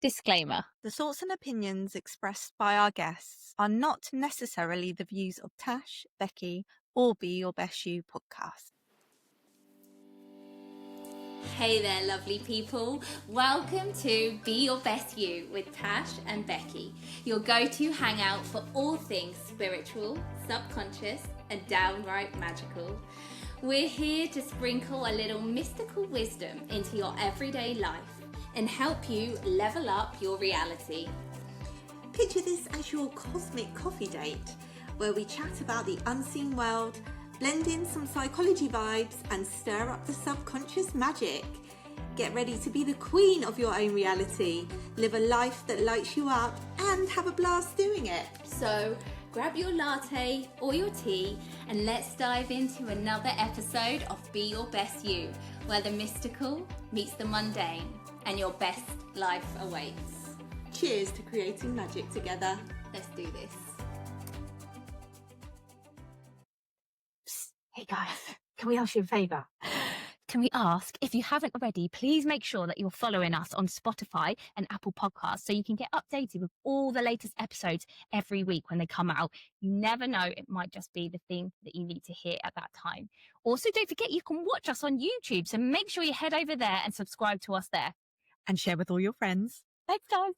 Disclaimer. The thoughts and opinions expressed by our guests are not necessarily the views of Tash, Becky, or Be Your Best You podcast. Hey there, lovely people. Welcome to Be Your Best You with Tash and Becky, your go-to hangout for all things spiritual, subconscious, and downright magical. We're here to sprinkle a little mystical wisdom into your everyday life and help you level up your reality. Picture this as your cosmic coffee date, where we chat about the unseen world, blend in some psychology vibes, and stir up the subconscious magic. Get ready to be the queen of your own reality, live a life that lights you up, and have a blast doing it. So grab your latte or your tea and let's dive into another episode of Be Your Best You, where the mystical meets the mundane and your best life awaits. Cheers to creating magic together. Let's do this. Hey guys, can we ask you a favour? Can we ask, if you haven't already, please make sure that you're following us on Spotify and Apple Podcasts so you can get updated with all the latest episodes every week when they come out. You never know, it might just be the thing that you need to hear at that time. Also, don't forget you can watch us on YouTube, so make sure you head over there and subscribe to us there. And share with all your friends. Thanks, guys.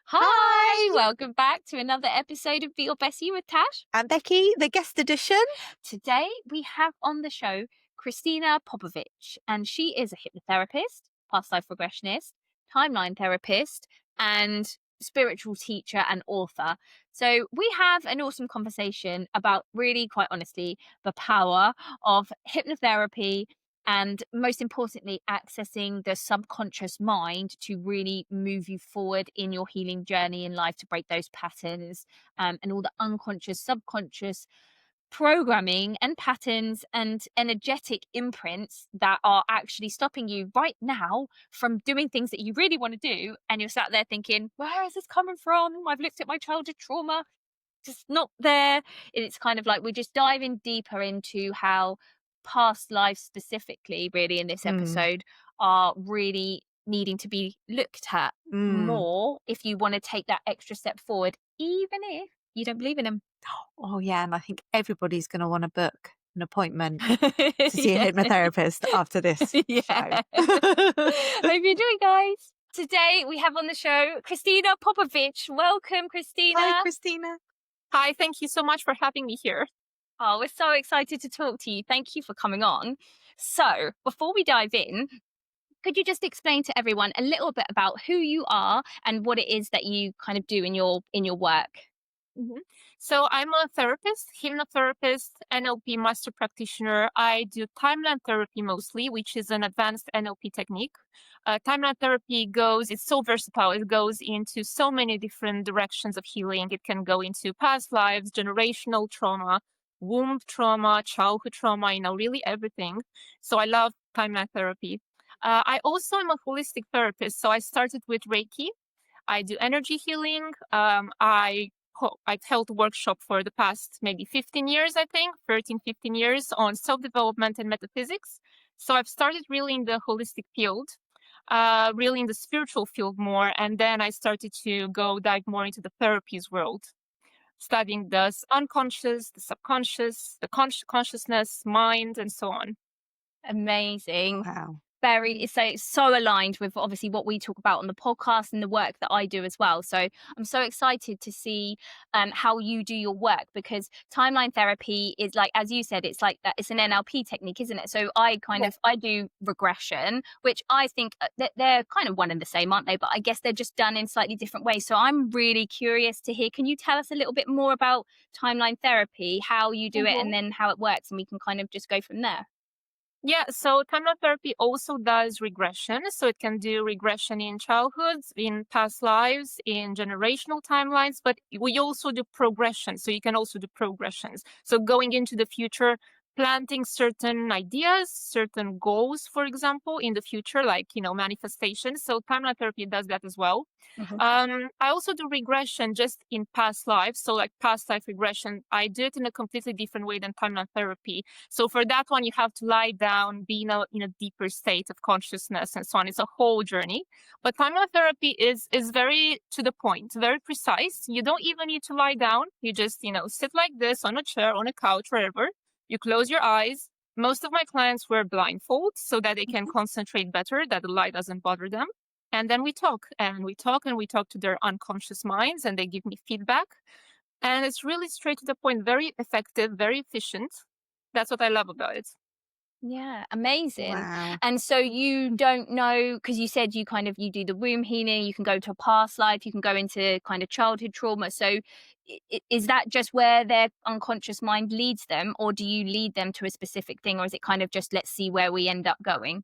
Hi, welcome back to another episode of Be Your Best You with Tash. And Becky, the guest edition. Today we have on the show Cristina Popovici, and she is a hypnotherapist, past life regressionist, timeline therapist, and spiritual teacher and author. So we have an awesome conversation about, really, quite honestly, the power of hypnotherapy and, most importantly, accessing the subconscious mind to really move you forward in your healing journey in life, to break those patterns and all the unconscious, subconscious programming and patterns and energetic imprints that are actually stopping you right now from doing things that you really want to do. And you're sat there thinking, where is this coming from? I've looked at my childhood trauma, just not there. And it's kind of like we're just diving deeper into how past lives specifically, really, in this episode, are really needing to be looked at more if you want to take that extra step forward, even if you don't believe in them. Oh, yeah. And I think everybody's going to want to book an appointment to see a hypnotherapist after this show. Hope you enjoy, guys. Today we have on the show Cristina Popovici. Welcome, Christina. Hi, Christina. Hi, thank you so much for having me here. Oh, we're so excited to talk to you. Thank you for coming on. So, before we dive in, could you just explain to everyone a little bit about who you are and what it is that you kind of do in your work? Mm-hmm. So I'm a therapist, hypnotherapist, NLP master practitioner. I do timeline therapy mostly, which is an advanced NLP technique. Timeline therapy it's so versatile. It goes into so many different directions of healing. It can go into past lives, generational trauma, womb trauma, childhood trauma, really everything. So I love timeline therapy. I also am a holistic therapist. So I started with Reiki. I do energy healing. I've held a workshop for the past maybe 15 years, I think, 13, 15 years on self-development and metaphysics. So I've started really in the holistic field, really in the spiritual field more. And then I started to dive more into the therapies world, studying the unconscious, the subconscious, the consciousness, mind, and so on. Amazing. Wow. It's so aligned with obviously what we talk about on the podcast and the work that I do as well. So I'm so excited to see how you do your work, because timeline therapy is, like, as you said, it's like that. It's an NLP technique, isn't it? So I do regression, which I think that they're kind of one and the same, aren't they? But I guess they're just done in slightly different ways. So I'm really curious to hear, can you tell us a little bit more about timeline therapy, how you do it, and then how it works, and we can kind of just go from there. Yeah, so timeline therapy also does regression. So it can do regression in childhoods, in past lives, in generational timelines, but we also do progression. So you can also do progressions. So going into the future, planting certain ideas, certain goals, for example, in the future, like, manifestation. So timeline therapy does that as well. I also do regression just in past lives. So like past life regression, I do it in a completely different way than timeline therapy. So for that one, you have to lie down, be in a deeper state of consciousness and so on. It's a whole journey. But timeline therapy is very to the point, very precise. You don't even need to lie down. You just, sit like this on a chair, on a couch, wherever. You close your eyes. Most of my clients wear blindfolds so that they can concentrate better, that the light doesn't bother them. And then we talk and we talk and we talk to their unconscious minds, and they give me feedback. And it's really straight to the point, very effective, very efficient. That's what I love about it. Yeah, amazing. Wow. And so you don't know, because you said you do the womb healing, you can go to a past life, you can go into kind of childhood trauma. So is that just where their unconscious mind leads them, or do you lead them to a specific thing, or is it kind of just let's see where we end up going?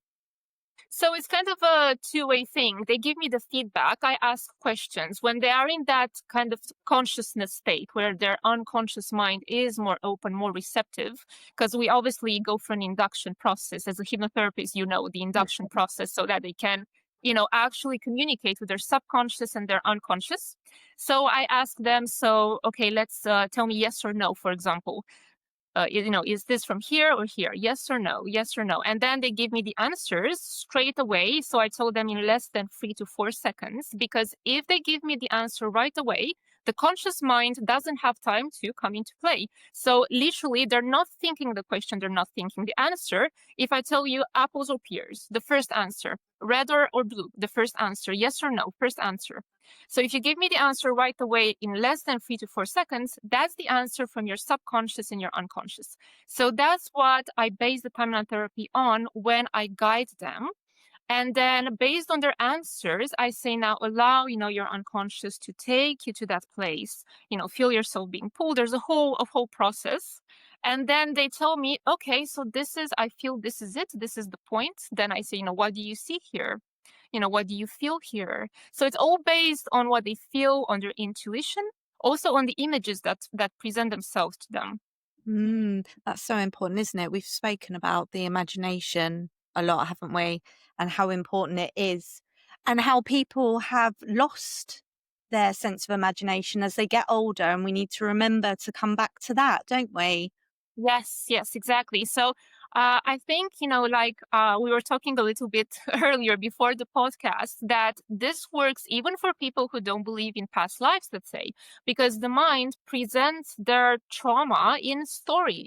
So it's kind of a two-way thing. They give me the feedback. I ask questions. When they are in that kind of consciousness state where their unconscious mind is more open, more receptive, because we obviously go through an induction process. As a hypnotherapist, the induction process, so that they can, actually communicate with their subconscious and their unconscious. So I ask them, okay, let's tell me yes or no, for example. Is this from here or here? Yes or no? Yes or no? And then they give me the answers straight away. So I told them in less than 3 to 4 seconds, because if they give me the answer right away, the conscious mind doesn't have time to come into play. So literally, they're not thinking the question, they're not thinking the answer. If I tell you apples or pears, the first answer, red or blue, the first answer, yes or no, first answer. So if you give me the answer right away in less than 3 to 4 seconds, that's the answer from your subconscious and your unconscious. So that's what I base the timeline therapy on when I guide them. And then based on their answers, I say, now allow, your unconscious to take you to that place, feel yourself being pulled. There's a whole process. And then they tell me, okay, so I feel this is it. This is the point. Then I say, what do you see here? What do you feel here? So it's all based on what they feel, on their intuition, also on the images that present themselves to them. That's so important, isn't it? We've spoken about the imagination a lot, haven't we? And how important it is, and how people have lost their sense of imagination as they get older. And we need to remember to come back to that, don't we? Yes, exactly. So I think, we were talking a little bit earlier before the podcast, that this works even for people who don't believe in past lives, let's say, because the mind presents their trauma in a story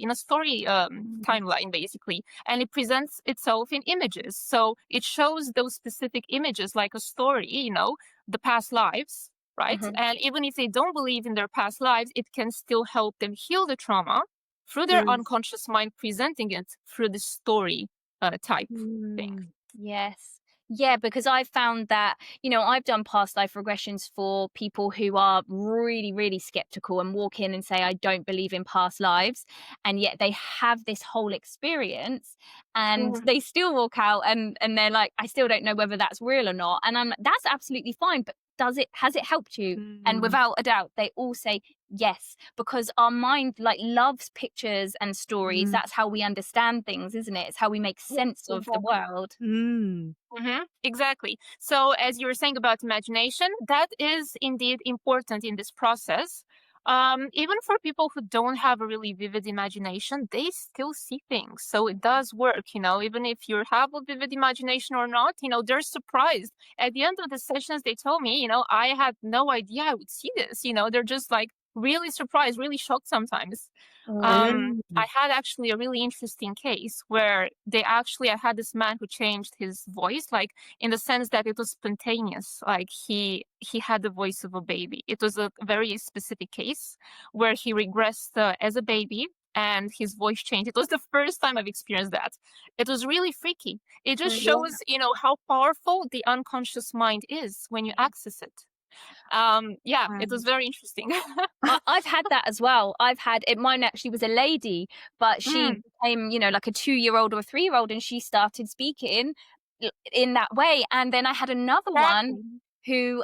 timeline, basically, and it presents itself in images. So it shows those specific images like a story, the past lives, right? Mhm. And even if they don't believe in their past lives, it can still help them heal the trauma through their unconscious mind, presenting it through the story type thing. Yes. Yeah, because I've found that, I've done past life regressions for people who are really, really skeptical and walk in and say, I don't believe in past lives. And yet they have this whole experience and they still walk out and they're like, I still don't know whether that's real or not. And I'm like, that's absolutely fine. But has it helped you? And without a doubt, they all say yes, because our mind loves pictures and stories. That's how we understand things, isn't it? It's how we make sense of the world. Exactly. So as you were saying about imagination, that is indeed important in this process. Even for people who don't have a really vivid imagination, they still see things. So it does work, even if you have a vivid imagination or not, they're surprised. At the end of the sessions, they tell me, I had no idea I would see this. They're just like really surprised, really shocked sometimes. I had actually a really interesting case where I had this man who changed his voice, like in the sense that it was spontaneous. Like he had the voice of a baby. It was a very specific case where he regressed as a baby and his voice changed. It was the first time I've experienced that. It was really freaky. It just shows, how powerful the unconscious mind is when you access it. It was very interesting. I've had that as well. Mine actually was a lady, but she became, like a 2-year-old or a 3-year-old, and she started speaking in that way. And then I had another one who,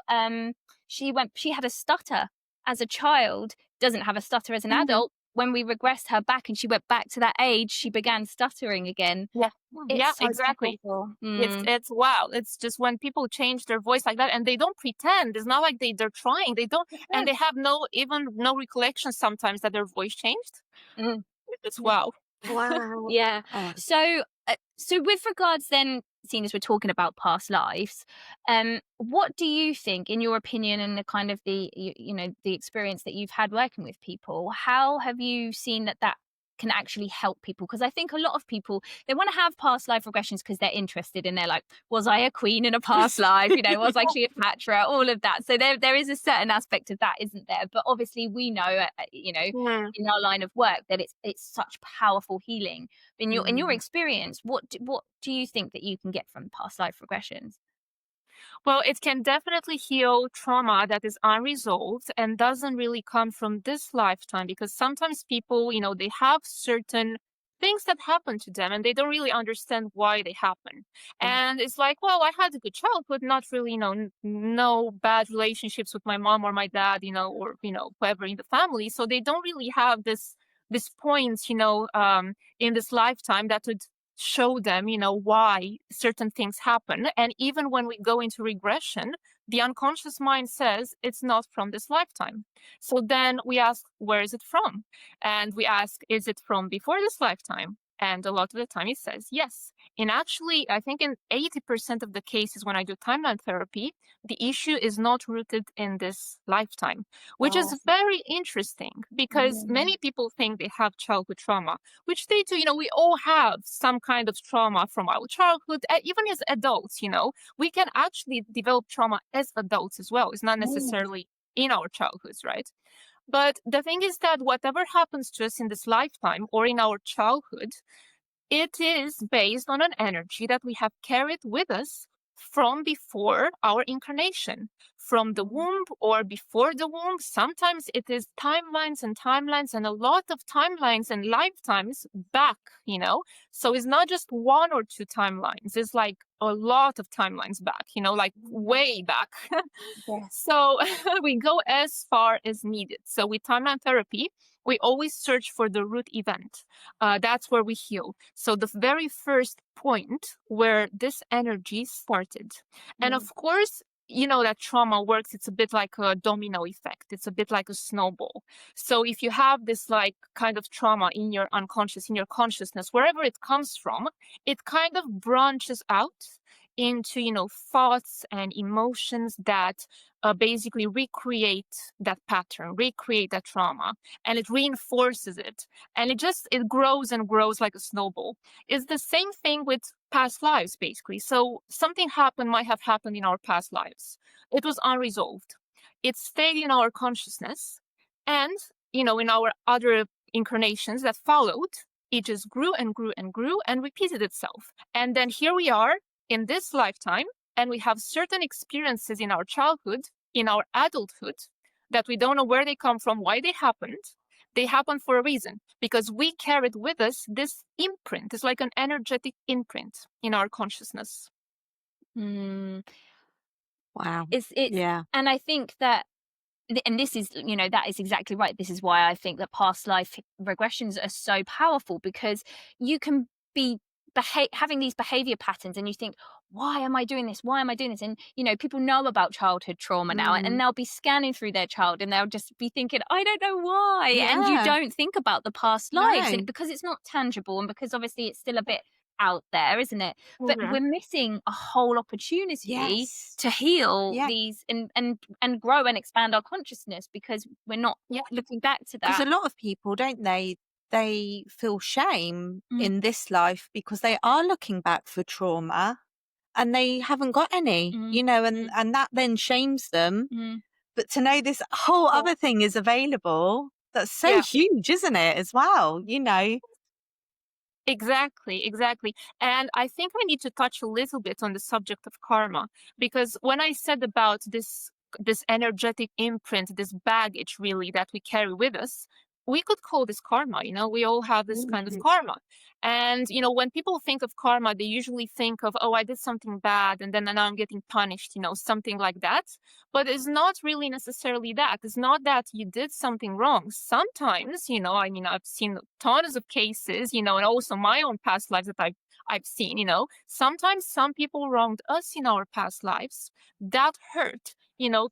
she had a stutter as a child, doesn't have a stutter as an adult, when we regressed her back and she went back to that age, she began stuttering again. Yeah. It's Yeah, so exactly. powerful. It's wow. It's just when people change their voice like that and they don't pretend. It's not like they're trying. They don't, and they have no recollection sometimes that their voice changed. Mm. It's wow. Wow. Yeah. Oh, So with regards then, seeing as we're talking about past lives, what do you think, in your opinion, and the kind of the the experience that you've had working with people, how have you seen that can actually help people? Because I think a lot of people, they want to have past life regressions because they're interested and they're like, was I a queen in a past life? Was I Cleopatra? All of that. So there is a certain aspect of that, isn't there? But obviously we know, in our line of work, that it's such powerful healing. In your experience, what do you think that you can get from past life regressions? Well, it can definitely heal trauma that is unresolved and doesn't really come from this lifetime, because sometimes people, they have certain things that happen to them and they don't really understand why they happen. And it's like, well, I had a good childhood, not really, no bad relationships with my mom or my dad, or, whoever in the family. So they don't really have this point, in this lifetime that would show them, why certain things happen. And even when we go into regression, the unconscious mind says it's not from this lifetime. So then we ask, where is it from? And we ask, is it from before this lifetime? And a lot of the time it says yes. And actually, I think in 80% of the cases when I do timeline therapy, the issue is not rooted in this lifetime, which is very interesting, because many people think they have childhood trauma, which they do. We all have some kind of trauma from our childhood, even as adults. We can actually develop trauma as adults as well. It's not necessarily in our childhoods, right? But the thing is that whatever happens to us in this lifetime or in our childhood, it is based on an energy that we have carried with us from before our incarnation, from the womb or before the womb. Sometimes it is timelines and a lot of timelines and lifetimes back, So it's not just one or two timelines. It's like a lot of timelines back, like way back. So we go as far as needed. So with timeline therapy, we always search for the root event. That's where we heal. So the very first point where this energy started. And of course, that trauma works. It's a bit like a domino effect. It's a bit like a snowball. So if you have this like kind of trauma in your unconscious, in your consciousness, wherever it comes from, it kind of branches out into, thoughts and emotions that basically recreate that pattern, recreate that trauma, and it reinforces it. And it grows and grows like a snowball. It's the same thing with past lives, basically. So something might have happened in our past lives. It was unresolved. It stayed in our consciousness. And, in our other incarnations that followed, it just grew and grew and grew and repeated itself. And then here we are in this lifetime, and we have certain experiences in our childhood, in our adulthood, that we don't know where they come from, why they happened. They happen for a reason, because we carried with us this imprint. It's like an energetic imprint in our consciousness. wow. Yeah. And I think that, and this is, that is exactly right. This is why I think that past life regressions are so powerful, because you can be having these behavior patterns and you think, why am I doing this? Why am I doing this? And, people know about childhood trauma now, and they'll be scanning through their child and they'll just be thinking, I don't know why. Yeah. And you don't think about the past lives, No. and because it's not tangible and because obviously it's still a bit out there, isn't it? But we're missing a whole opportunity to heal these and grow and expand our consciousness, because we're not looking back to that. Because a lot of people, don't they feel shame in this life because they are looking back for trauma and they haven't got any, and that then shames them. But to know this whole other thing is available, that's so huge, isn't it, as well, Exactly. And I think I need to touch a little bit on the subject of karma, because when I said about this energetic imprint, this baggage really that we carry with us, we could call this karma. We all have this kind of karma. And, when people think of karma, they usually think of, oh, I did something bad and then now I'm getting punished, something like that. But it's not really necessarily that. It's not that you did something wrong. Sometimes, I've seen tons of cases, and also my own past lives that I've seen, sometimes some people wronged us in our past lives. That hurt,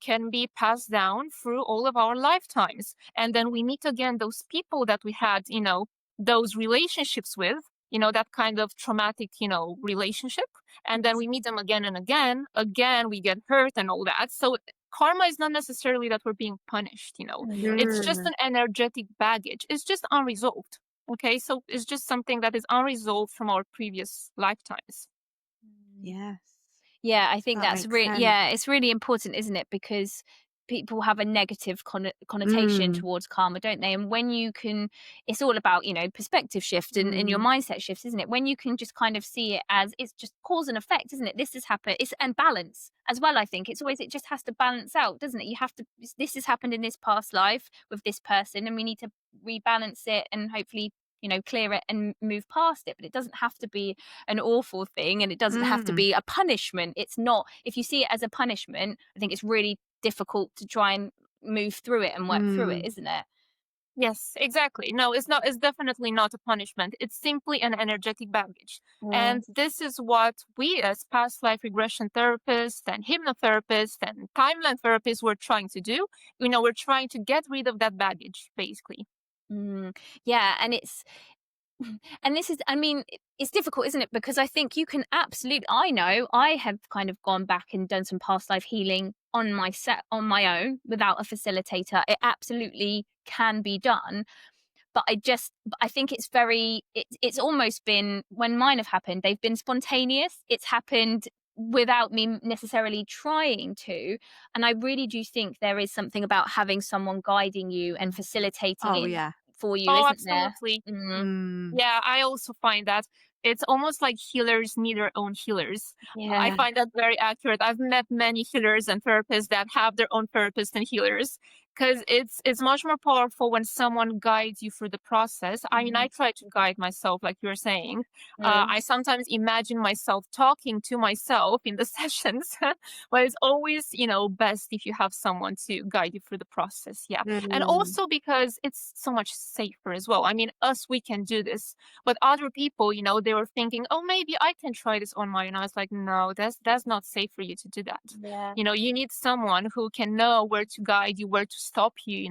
can be passed down through all of our lifetimes. And then we meet again those people that we had, those relationships with, that kind of traumatic, relationship. And then we meet them again and again. Again, we get hurt and all that. So karma is not necessarily that we're being punished, It's just an energetic baggage. It's just unresolved. Okay, so it's just something that is unresolved from our previous lifetimes. Yes. Yeah, I think That that's makes really, sense. yeah, it's really important, isn't it? Because people have a negative connotation towards karma, don't they? And when you can, it's all about, perspective shift and your mindset shifts, isn't it? When you can just kind of see it as it's just cause and effect, isn't it? This has happened, and balance as well. I think it's always, it just has to balance out, doesn't it? You have to, this has happened in this past life with this person, and we need to rebalance it and hopefully, clear it and move past it. But it doesn't have to be an awful thing, and it doesn't have to be a punishment. It's not, if you see it as a punishment, I think it's really difficult to try and move through it and work through it, isn't it? Yes, exactly. No, it's not. It's definitely not a punishment. It's simply an energetic baggage. And this is what we as past life regression therapists and hypnotherapists and timeline therapists were trying to do. We're trying to get rid of that baggage, basically. Yeah, and this is, I mean, it's difficult, isn't it? Because I think you can absolutely, I know I have kind of gone back and done some past life healing on my own without a facilitator. It absolutely can be done. But I think it's almost been, when mine have happened, they've been spontaneous. It's happened without me necessarily trying to. And I really do think there is something about having someone guiding you and facilitating it for you, isn't absolutely. there? Yeah, I also find that it's almost like healers need their own healers. Yeah. I find that very accurate. I've met many healers and therapists that have their own therapists and healers, because it's much more powerful when someone guides you through the process. I mean, I try to guide myself, like you were saying. I sometimes imagine myself talking to myself in the sessions, but it's always, best if you have someone to guide you through the process. Yeah. And also because it's so much safer as well. I mean, we can do this, but other people, they were thinking, oh, maybe I can try this on my own. I was like, no, that's not safe for you to do that. Yeah. You need someone who can know where to guide you, where to stop you,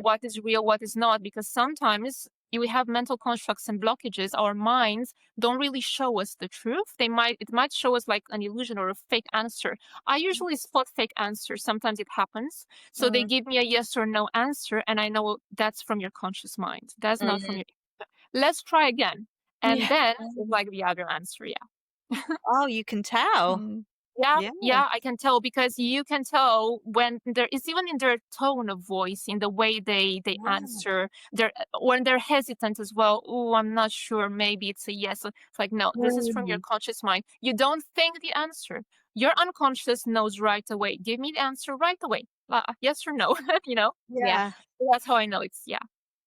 what is real, what is not, because sometimes we have mental constructs and blockages. Our minds don't really show us the truth. It might show us like an illusion or a fake answer. I usually spot fake answers. Sometimes it happens. So they give me a yes or no answer, and I know that's from your conscious mind. That's not from your. Let's try again. And then it's like the other answer. Yeah. Oh, you can tell. Yeah, I can tell, because you can tell when it's even in their tone of voice, in the way they answer, when they're hesitant as well. Oh, I'm not sure, maybe it's a yes. It's like, no, this is from your conscious mind. You don't think the answer. Your unconscious knows right away. Give me the answer right away. Yes or no, Yeah. That's how I know it's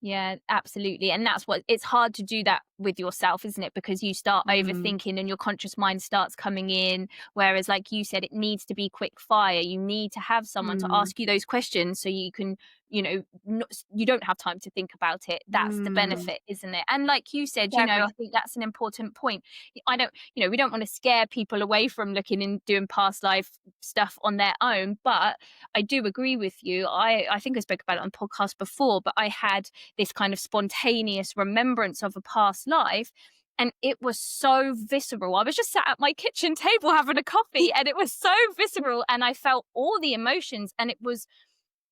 Yeah, absolutely. And that's what, it's hard to do that with yourself, isn't it? Because you start overthinking and your conscious mind starts coming in. Whereas, like you said, it needs to be quick fire. You need to have someone to ask you those questions so you can, you don't have time to think about it. That's the benefit, isn't it? And like you said, I think that's an important point. We don't want to scare people away from looking and doing past life stuff on their own. But I do agree with you. I think I spoke about it on podcast before, but I had this kind of spontaneous remembrance of a past life, and it was so visceral. I was just sat at my kitchen table having a coffee and it was so visceral, and I felt all the emotions, and it was,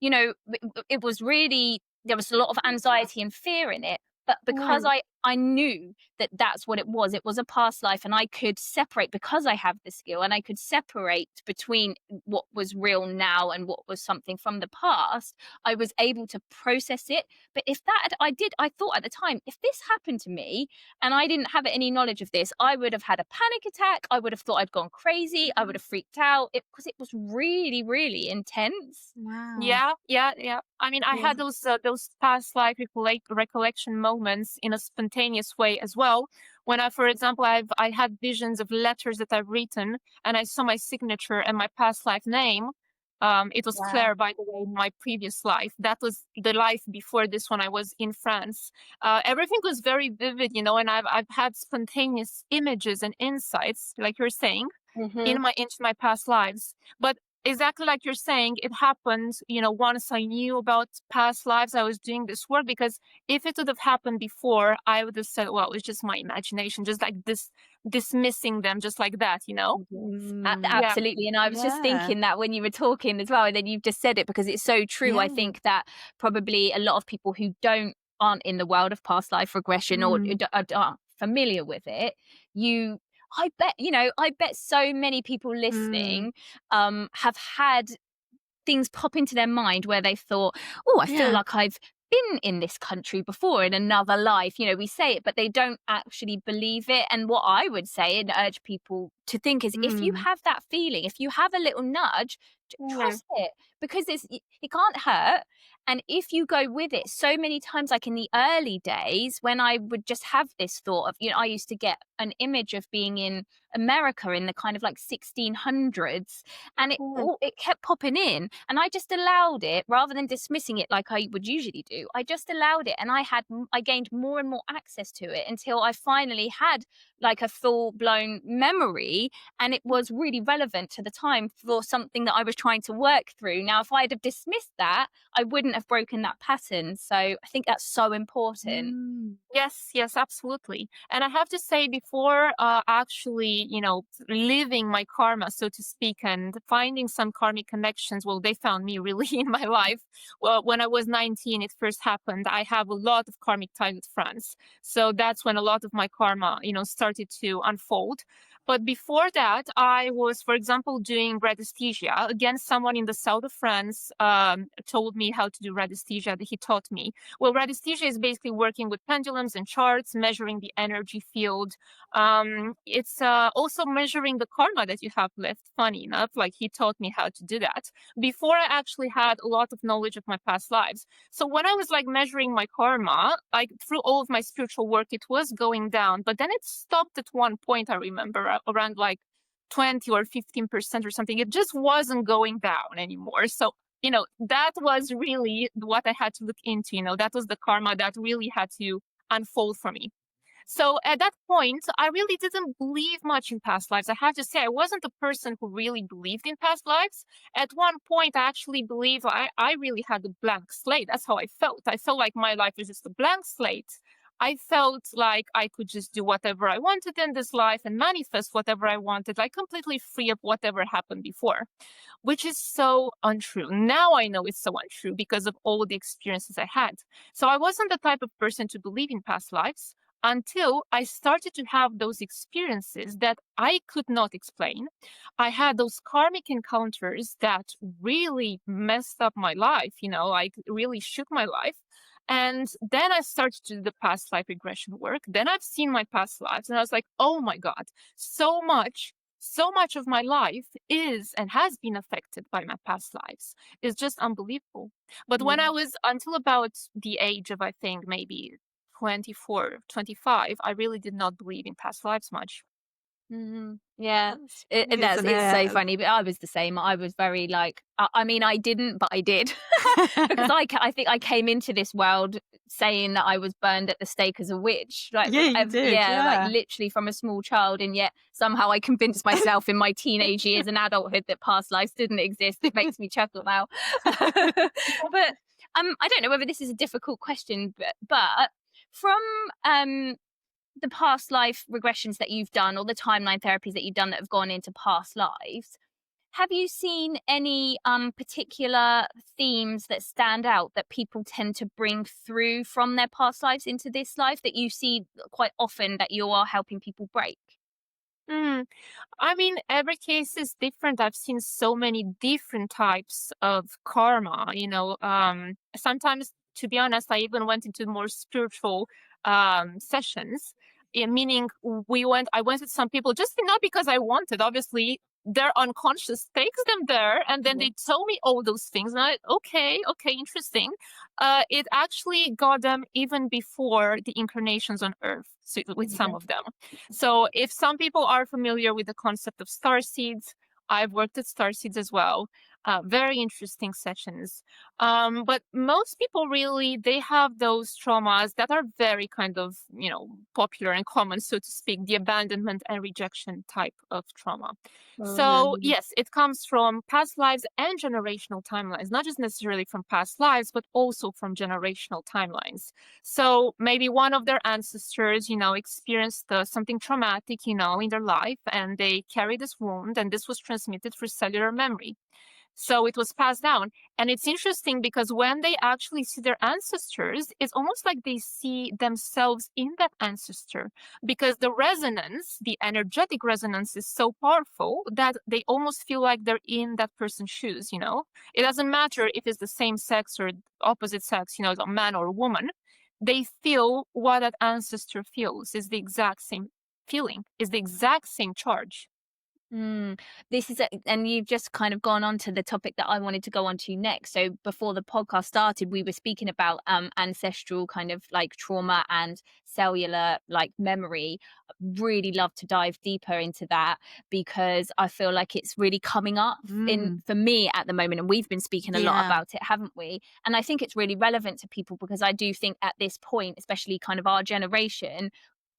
it was really, there was a lot of anxiety and fear in it. But because I knew that that's what it was. It was a past life, and I could separate, because I have the skill, and I could separate between what was real now and what was something from the past. I was able to process it. But if that I thought at the time, if this happened to me and I didn't have any knowledge of this, I would have had a panic attack. I would have thought I'd gone crazy. I would have freaked out, because it was really, really intense. Wow. Yeah. I mean, I had those past life recollection moments in a spontaneous way as well. When for example, I had visions of letters that I've written, and I saw my signature and my past life name. It was Claire, by the way, in my previous life. That was the life before this one. I was in France. Everything was very vivid, and I've had spontaneous images and insights, like you're saying, into my past lives. But exactly like you're saying, it happened, once I knew about past lives, I was doing this work, because if it would have happened before, I would have said, well, it's just my imagination, just like this, dismissing them just like that, Absolutely. And I was just thinking that when you were talking as well, and then you've just said it, because it's so true. I think that probably a lot of people who aren't in the world of past life regression or aren't familiar with it, I bet so many people listening have had things pop into their mind where they thought, oh, I feel like I've been in this country before in another life. We say it, but they don't actually believe it. And what I would say and urge people to think is, if you have that feeling, if you have a little nudge, trust it, because it can't hurt. And if you go with it, so many times, like in the early days, when I would just have this thought of, I used to get an image of being in America in the kind of like 1600s, and it kept popping in, and I just allowed it rather than dismissing it like I would usually do. I just allowed it, and I gained more and more access to it until I finally had like a full-blown memory, and it was really relevant to the time for something that I was trying to work through. Now, if I'd have dismissed that, I wouldn't have broken that pattern. So I think that's so important. Yes, absolutely. And I have to say, before actually, living my karma, so to speak, and finding some karmic connections, well, they found me really in my life. Well, when I was 19, it first happened. I have a lot of karmic ties with France. So that's when a lot of my karma, started to unfold. But before that, I was, for example, doing radiesthesia. Again, someone in the south of France told me how to do radiesthesia. He taught me. Well, radiesthesia is basically working with pendulums and charts, measuring the energy field. It's also measuring the karma that you have left, funny enough. Like, he taught me how to do that before I actually had a lot of knowledge of my past lives. So when I was like measuring my karma, like through all of my spiritual work, it was going down. But then it stopped at one point, I remember, around like 20 or 15% or something. It just wasn't going down anymore. So, that was really what I had to look into. That was the karma that really had to unfold for me. So at that point, I really didn't believe much in past lives. I have to say, I wasn't a person who really believed in past lives. At one point, I actually believed I really had a blank slate. That's how I felt. I felt like my life was just a blank slate. I felt like I could just do whatever I wanted in this life and manifest whatever I wanted, like completely free of whatever happened before, which is so untrue. Now I know it's so untrue because of all the experiences I had. So I wasn't the type of person to believe in past lives until I started to have those experiences that I could not explain. I had those karmic encounters that really messed up my life, like really shook my life. And then I started to do the past life regression work. Then I've seen my past lives and I was like, oh my God, so much of my life is and has been affected by my past lives. It's just unbelievable. But when I was until about the age of, I think, maybe 24, 25, I really did not believe in past lives much. Yeah, it's so funny, but I was the same. I was very like, I mean, I didn't, but I did because I think I came into this world saying that I was burned at the stake as a witch. Like, like literally from a small child, and yet somehow I convinced myself in my teenage years and adulthood that past lives didn't exist. It makes me chuckle now. But I don't know whether this is a difficult question, but from the past life regressions that you've done or the timeline therapies that you've done that have gone into past lives, have you seen any particular themes that stand out that people tend to bring through from their past lives into this life that you see quite often that you are helping people break? Mm. I mean, every case is different. I've seen so many different types of karma, sometimes, to be honest, I even went into more spiritual sessions, meaning I went with some people just not because I wanted, obviously. Their unconscious takes them there, and then they tell me all those things. And okay, interesting. It actually got them even before the incarnations on Earth, so, with some of them. So if some people are familiar with the concept of star seeds, I've worked at star seeds as well. Very interesting sessions. But most people really, they have those traumas that are very kind of, popular and common, so to speak, the abandonment and rejection type of trauma. So yes, it comes from past lives and generational timelines, not just necessarily from past lives, but also from generational timelines. So maybe one of their ancestors, experienced something traumatic, in their life, and they carry this wound, and this was transmitted through cellular memory. So it was passed down. And it's interesting because when they actually see their ancestors, it's almost like they see themselves in that ancestor, because the resonance, the energetic resonance, is so powerful that they almost feel like they're in that person's shoes. It doesn't matter if it's the same sex or opposite sex, a man or a woman. They feel what that ancestor feels. Is the exact same feeling, is the exact same charge. This is and you've just kind of gone on to the topic that I wanted to go on to next. So before the podcast started, we were speaking about ancestral kind of like trauma and cellular like memory. Really love to dive deeper into that because I feel like it's really coming up in for me at the moment, and we've been speaking a lot about it, haven't we? And I think it's really relevant to people because I do think at this point, especially kind of our generation,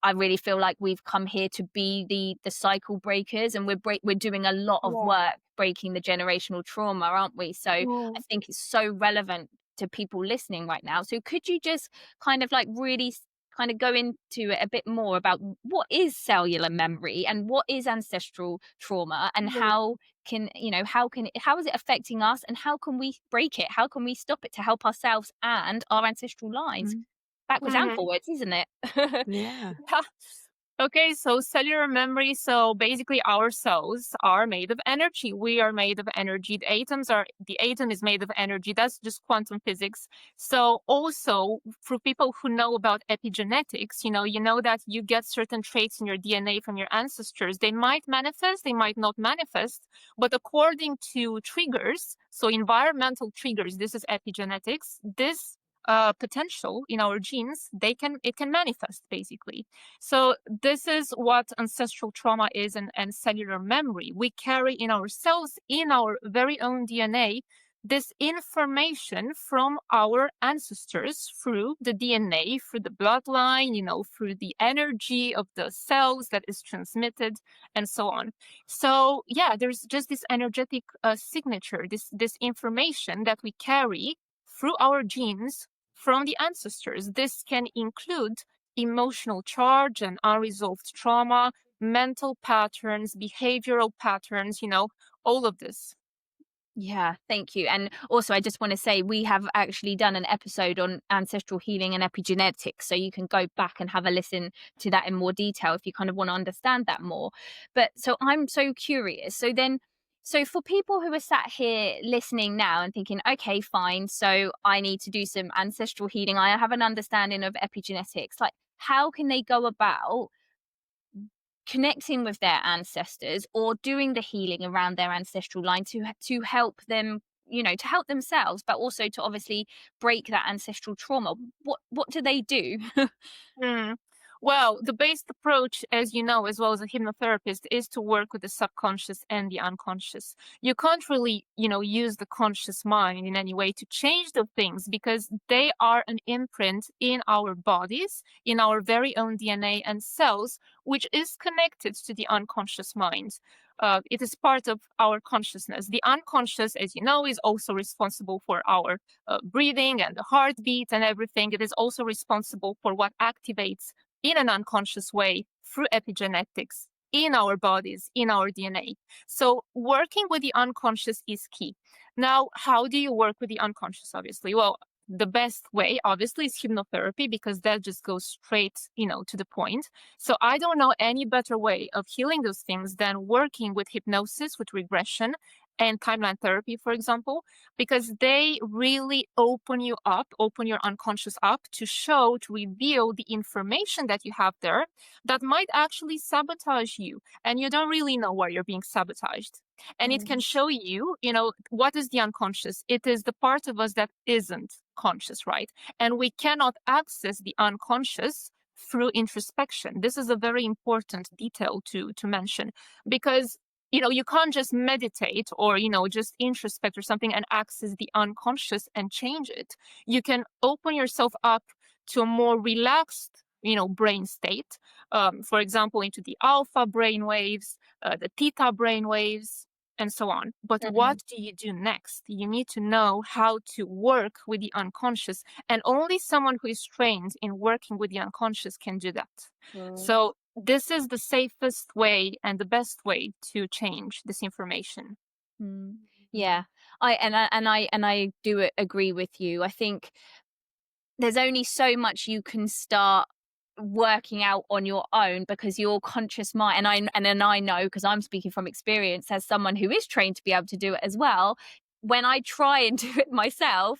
I really feel like we've come here to be the cycle breakers, and we're doing a lot of work breaking the generational trauma, aren't we? So I think it's so relevant to people listening right now. So could you just kind of like really kind of go into it a bit more about what is cellular memory and what is ancestral trauma, and how is it affecting us, and how can we break it? How can we stop it to help ourselves and our ancestral lines? Backwards and forwards, isn't it? Yeah. Okay, so cellular memory. So basically, our cells are made of energy. We are made of energy. The atom is made of energy. That's just quantum physics. So also for people who know about epigenetics, you know that you get certain traits in your DNA from your ancestors. They might manifest, they might not manifest, but according to triggers, so environmental triggers, this is epigenetics. This potential in our genes, it can manifest basically. So this is what ancestral trauma is, and cellular memory. We carry in ourselves, in our very own DNA, this information from our ancestors through the DNA, through the bloodline, through the energy of the cells that is transmitted, and so on. So yeah, there's just this energetic signature, this information that we carry through our genes from the ancestors. This can include emotional charge and unresolved trauma, mental patterns, behavioral patterns, all of this. Yeah, thank you. And also, I just want to say we have actually done an episode on ancestral healing and epigenetics. So you can go back and have a listen to that in more detail if you kind of want to understand that more. But so I'm so curious. So for people who are sat here listening now and thinking, okay, fine, so I need to do some ancestral healing, I have an understanding of epigenetics, like how can they go about connecting with their ancestors or doing the healing around their ancestral line to help them, to help themselves, but also to obviously break that ancestral trauma? What do they do? Hmm. Well, the base approach, as you know, as well as a hypnotherapist, is to work with the subconscious and the unconscious. You can't really, use the conscious mind in any way to change the things because they are an imprint in our bodies, in our very own DNA and cells, which is connected to the unconscious mind. It is part of our consciousness. The unconscious, as you know, is also responsible for our breathing and the heartbeat and everything. It is also responsible for what activates in an unconscious way through epigenetics in our bodies, in our DNA. So working with the unconscious is key. Now, how do you work with the unconscious? Obviously, well, the best way obviously is hypnotherapy, because that just goes straight, to the point. So I don't know any better way of healing those things than working with hypnosis, with regression, and timeline therapy, for example, because they really open you up, open your unconscious up to reveal the information that you have there that might actually sabotage you, and you don't really know why you're being sabotaged. And it can show you, what is the unconscious? It is the part of us that isn't conscious, right? And we cannot access the unconscious through introspection. This is a very important detail to mention, because you can't just meditate or, just introspect or something and access the unconscious and change it. You can open yourself up to a more relaxed, brain state. For example, into the alpha brain waves, the theta brain waves, and so on. But what do you do next? You need to know how to work with the unconscious, and only someone who is trained in working with the unconscious can do that. So this is the safest way and the best way to change this information. Yeah, I do agree with you. I think there's only so much you can start working out on your own, because your conscious mind, and I know, because I'm speaking from experience as someone who is trained to be able to do it as well. When I try and do it myself,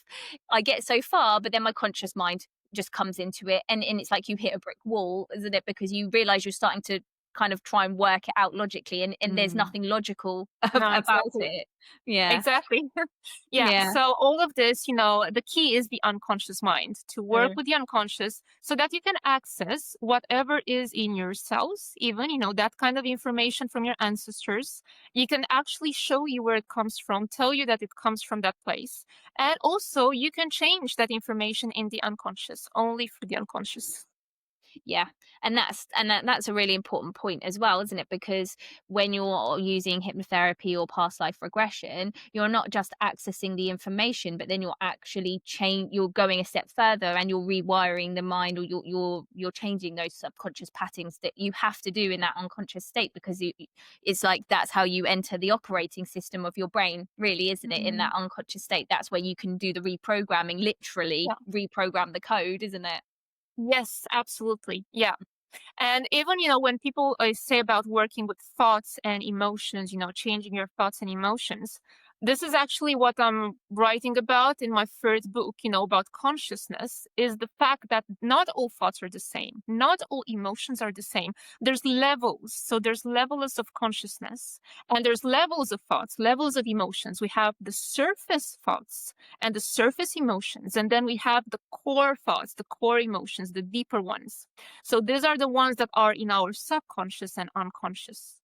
I get so far, but then my conscious mind just comes into it, and it's like you hit a brick wall, isn't it? Because you realize you're starting to kind of try and work it out logically, and there's nothing logical about exactly. it. Yeah, Exactly. yeah. So all of this, the key is the unconscious mind, to work with the unconscious so that you can access whatever is in your cells, even, that kind of information from your ancestors. You can actually show you where it comes from, tell you that it comes from that place. And also you can change that information in the unconscious, only through the unconscious. Yeah, and that's a really important point as well, isn't it? Because when you're using hypnotherapy or past life regression, you're not just accessing the information, but then you're actually you're going a step further, and you're rewiring the mind, or you're changing those subconscious patterns that you have to do in that unconscious state, because it's like that's how you enter the operating system of your brain, really, isn't it? In that unconscious state, that's where you can do the reprogramming, literally reprogram the code, isn't it? Yes, absolutely. Yeah. And even, when people say about working with thoughts and emotions, changing your thoughts and emotions, this is actually what I'm writing about in my third book, about consciousness, is the fact that not all thoughts are the same. Not all emotions are the same. There's levels. So there's levels of consciousness, and there's levels of thoughts, levels of emotions. We have the surface thoughts and the surface emotions, and then we have the core thoughts, the core emotions, the deeper ones. So these are the ones that are in our subconscious and unconscious.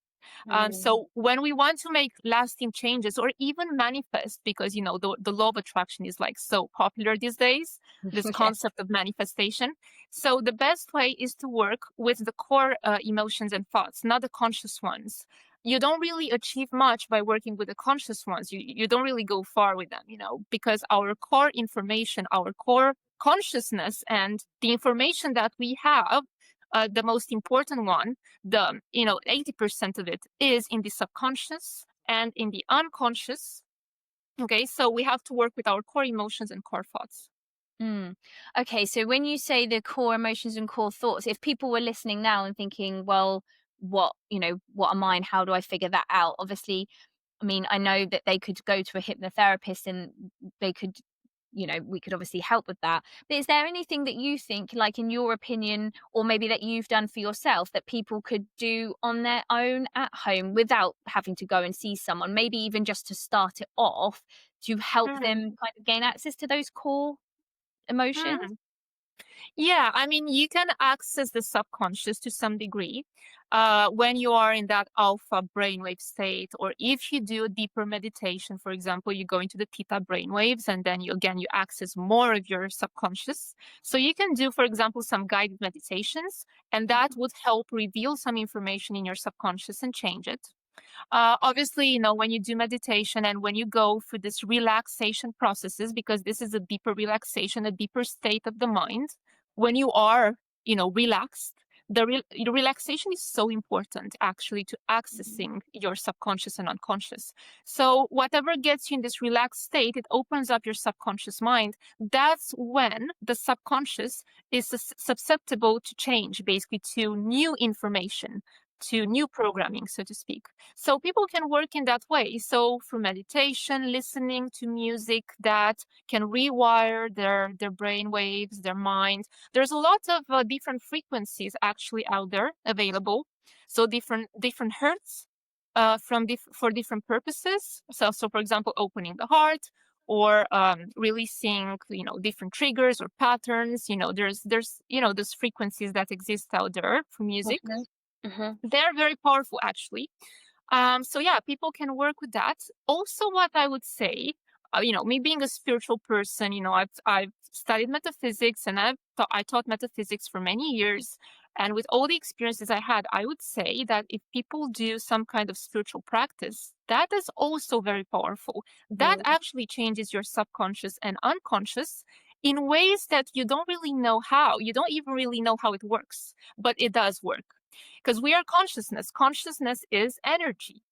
So when we want to make lasting changes, or even manifest, because the law of attraction is like so popular these days, this concept of manifestation. So the best way is to work with the core emotions and thoughts, not the conscious ones. You don't really achieve much by working with the conscious ones. You don't really go far with them, because our core information, our core consciousness, and the information that we have, the most important one, 80% of it is in the subconscious and in the unconscious. Okay, so we have to work with our core emotions and core thoughts. Okay, so when you say the core emotions and core thoughts, if people were listening now and thinking, well, what are mine? How do I figure that out? Obviously, I mean, I know that they could go to a hypnotherapist, and they could, we could obviously help with that. But is there anything that you think, like in your opinion, or maybe that you've done for yourself, that people could do on their own at home without having to go and see someone, maybe even just to start it off, to help them kind of gain access to those core emotions? Yeah, I mean, you can access the subconscious to some degree when you are in that alpha brainwave state, or if you do a deeper meditation, for example, you go into the theta brainwaves, and then you access more of your subconscious. So you can do, for example, some guided meditations, and that would help reveal some information in your subconscious and change it. Obviously, when you do meditation and when you go through this relaxation processes, because this is a deeper relaxation, a deeper state of the mind, when you are, relaxed, relaxation is so important actually to accessing your subconscious and unconscious. So whatever gets you in this relaxed state, it opens up your subconscious mind. That's when the subconscious is susceptible to change, basically to new information, to new programming, so to speak. So people can work in that way. So through meditation, listening to music that can rewire their brain waves, their mind. There's a lot of different frequencies actually out there available. So different hertz for different purposes. So for example, opening the heart, or releasing different triggers or patterns. There's those frequencies that exist out there for music. They're very powerful actually. So yeah, people can work with that. Also, what I would say, me being a spiritual person, I've studied metaphysics, and I taught metaphysics for many years. And with all the experiences I had, I would say that if people do some kind of spiritual practice, that is also very powerful. That actually changes your subconscious and unconscious in ways that you don't really know how. You don't even really know how it works, but it does work. Because we are consciousness. Consciousness is energy,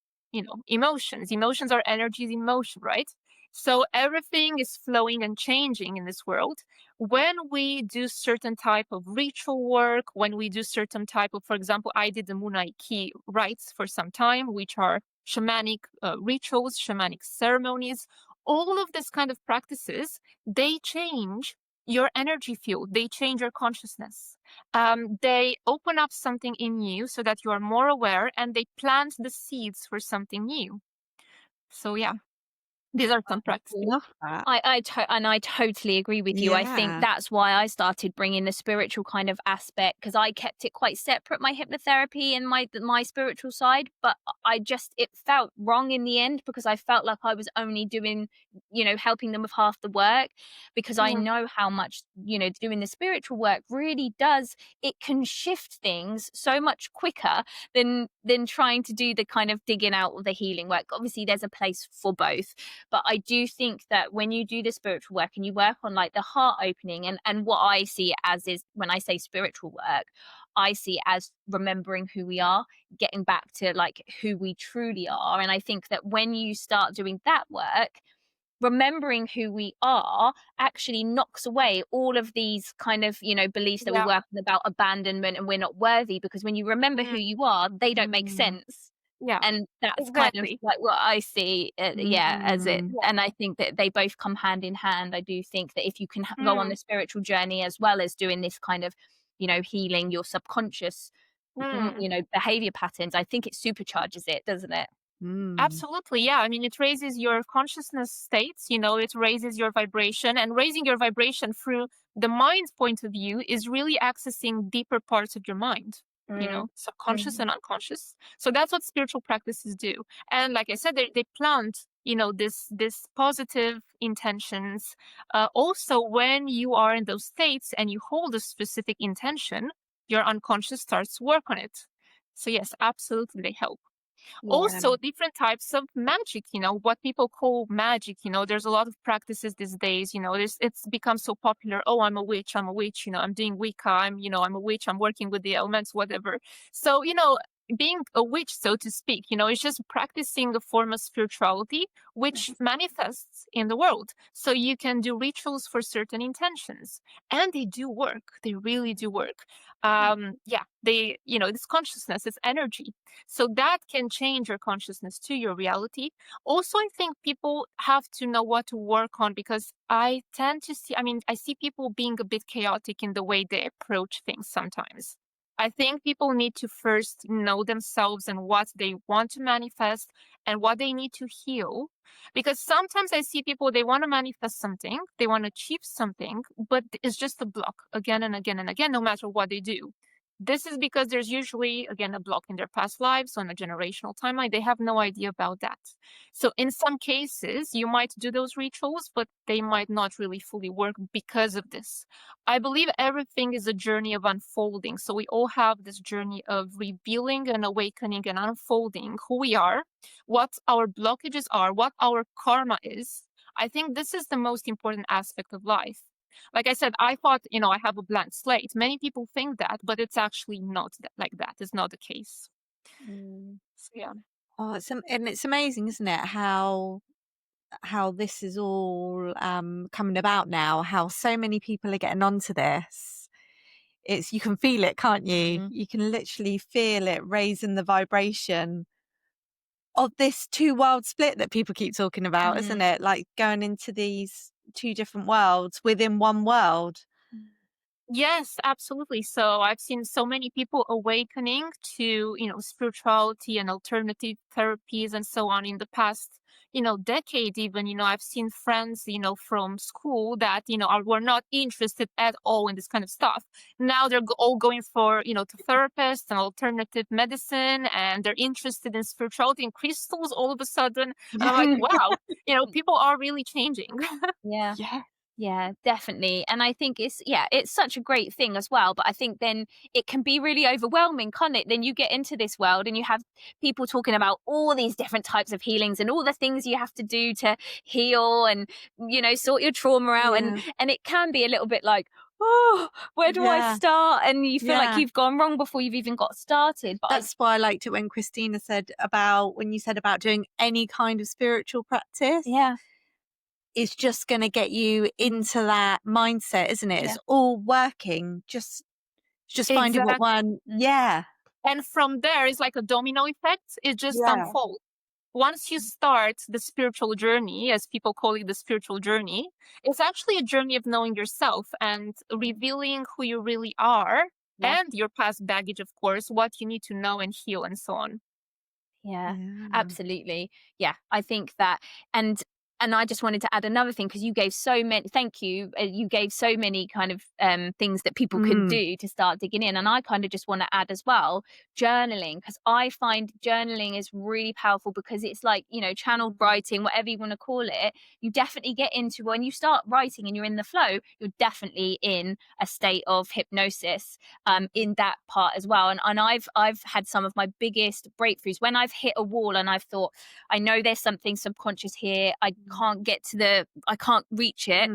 emotions. Emotions are energies in motion, right? So everything is flowing and changing in this world. When we do certain type of ritual work, when we do certain type of, for example, I did the Munaiki rites for some time, which are shamanic rituals, shamanic ceremonies. All of this kind of practices, they change your energy field. They change your consciousness. They open up something in you so that you are more aware, and they plant the seeds for something new. So yeah, these are some practices. Love that. I totally agree with you. I think Yeah. that's why I started bringing the spiritual kind of aspect, because I kept it quite separate, my hypnotherapy and my spiritual side. But it felt wrong in the end, because I felt like I was only doing, helping them with half the work, because I know how much, doing the spiritual work really does. It can shift things so much quicker than trying to do the kind of digging out of the healing work. Obviously, there's a place for both. But I do think that when you do the spiritual work and you work on like the heart opening, and what I see it as is, when I say spiritual work, I see it as remembering who we are, getting back to like who we truly are. And I think that when you start doing that work, remembering who we are actually knocks away all of these kind of, beliefs that we work on about abandonment and we're not worthy, because when you remember who you are, they don't make sense. Yeah. And that's Exactly. kind of like what I see, as it. And I think that they both come hand in hand. I do think that if you can go on the spiritual journey as well as doing this kind of, healing your subconscious, behavior patterns, I think it supercharges it, doesn't it? Absolutely. Yeah. I mean, it raises your consciousness states, it raises your vibration, and raising your vibration through the mind's point of view is really accessing deeper parts of your mind, subconscious and unconscious. So that's what spiritual practices do. And like I said, they plant, this positive intentions. Also, when you are in those states and you hold a specific intention, your unconscious starts to work on it. So yes, absolutely, they help. Also, different types of magic, what people call magic, there's a lot of practices these days, it's become so popular. Oh, I'm a witch, I'm doing Wicca, I'm a witch, I'm working with the elements, whatever. So, being a witch, so to speak, it's just practicing a form of spirituality which manifests in the world. So you can do rituals for certain intentions, and they do work. They really do work. This consciousness, it's energy. So that can change your consciousness to your reality. Also, I think people have to know what to work on, because I see people being a bit chaotic in the way they approach things sometimes. I think people need to first know themselves and what they want to manifest and what they need to heal. Because sometimes I see people, they want to manifest something, they want to achieve something, but it's just a block again and again and again, no matter what they do. This is because there's usually, again, a block in their past lives on a generational timeline. They have no idea about that. So in some cases, you might do those rituals, but they might not really fully work because of this. I believe everything is a journey of unfolding. So we all have this journey of revealing and awakening and unfolding who we are, what our blockages are, what our karma is. I think this is the most important aspect of life. Like I said, I thought, I have a blank slate. Many people think that, but it's actually not like that. It's not the case. So yeah. Oh, and it's amazing, isn't it? How this is all coming about now. How so many people are getting onto this. You can feel it, can't you? Mhm. You can literally feel it raising the vibration of this two world split that people keep talking about, isn't it? Like going into these two different worlds within one world. Yes, absolutely. So I've seen so many people awakening to, spirituality and alternative therapies and so on in the past, decade even. I've seen friends, from school that, were not interested at all in this kind of stuff. Now they're all going for, to therapists and alternative medicine, and they're interested in spirituality and crystals all of a sudden. And I'm like, wow, people are really changing. Yeah. Yeah. Yeah, definitely. And I think it's such a great thing as well. But I think then it can be really overwhelming, can't it? Then you get into this world and you have people talking about all these different types of healings and all the things you have to do to heal and, sort your trauma out. Yeah. And it can be a little bit like, oh, where do I Yeah. start? And you feel like Yeah. you've gone wrong before you've even got started. But That's why I liked it when Christina said about doing any kind of spiritual practice. yeah. It's just going to get you into that mindset, isn't it? Yeah. It's all working. Just finding what one. Yeah. And from there, it's like a domino effect. It just unfolds. Once you start the spiritual journey, as people call it, the spiritual journey, it's actually a journey of knowing yourself and revealing who you really are and your past baggage, of course, what you need to know and heal and so on. Yeah, absolutely. Yeah, I think that, and I just wanted to add another thing because you gave so many. Thank you. You gave so many kind of things that people can do to start digging in, and I kind of just want to add as well journaling, because I find journaling is really powerful because it's like channeled writing, whatever you want to call it. You definitely get into when you start writing and you're in the flow. You're definitely in a state of hypnosis in that part as well. And I've had some of my biggest breakthroughs when I've hit a wall and I've thought, I know there's something subconscious here. I can't reach it.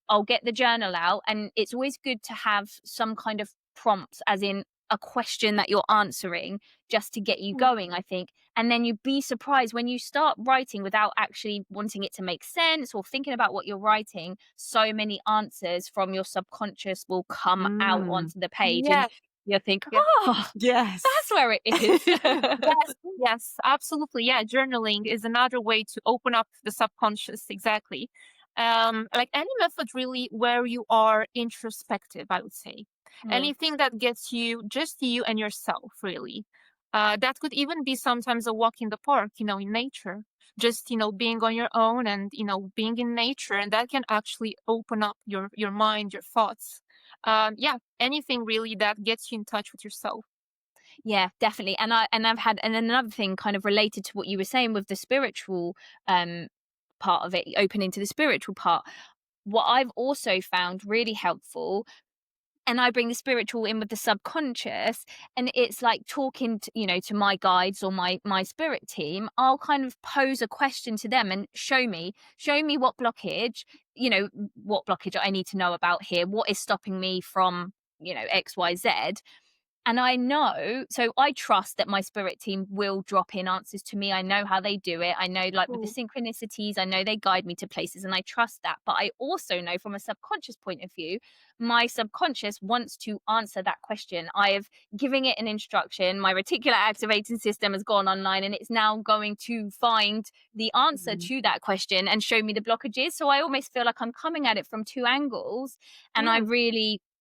I'll get the journal out, and it's always good to have some kind of prompts, as in a question that you're answering, just to get you going, I think. And then you'd be surprised when you start writing without actually wanting it to make sense or thinking about what you're writing, so many answers from your subconscious will come out onto the page. Yes. And you think, Yes. that's where it is. Yes, absolutely. Yeah, journaling is another way to open up the subconscious. Exactly. Like any method really where you are introspective, I would say. Anything that gets you just you and yourself, really. That could even be sometimes a walk in the park, in nature. Just, being on your own and, being in nature, and that can actually open up your mind, your thoughts. Yeah, anything really that gets you in touch with yourself. Yeah, definitely. And then another thing kind of related to what you were saying with the spiritual part of it, opening to the spiritual part. What I've also found really helpful, and I bring the spiritual in with the subconscious, and it's like talking to my guides or my spirit team. I'll kind of pose a question to them and show me what blockage I need to know about here. What is stopping me from XYZ? And I know, so I trust that my spirit team will drop in answers to me. I know how they do it. I know, like with the synchronicities, I know they guide me to places, and I trust that. But I also know from a subconscious point of view, my subconscious wants to answer that question. I have given it an instruction. My reticular activating system has gone online, and it's now going to find the answer to that question and show me the blockages. So I almost feel like I'm coming at it from two angles. And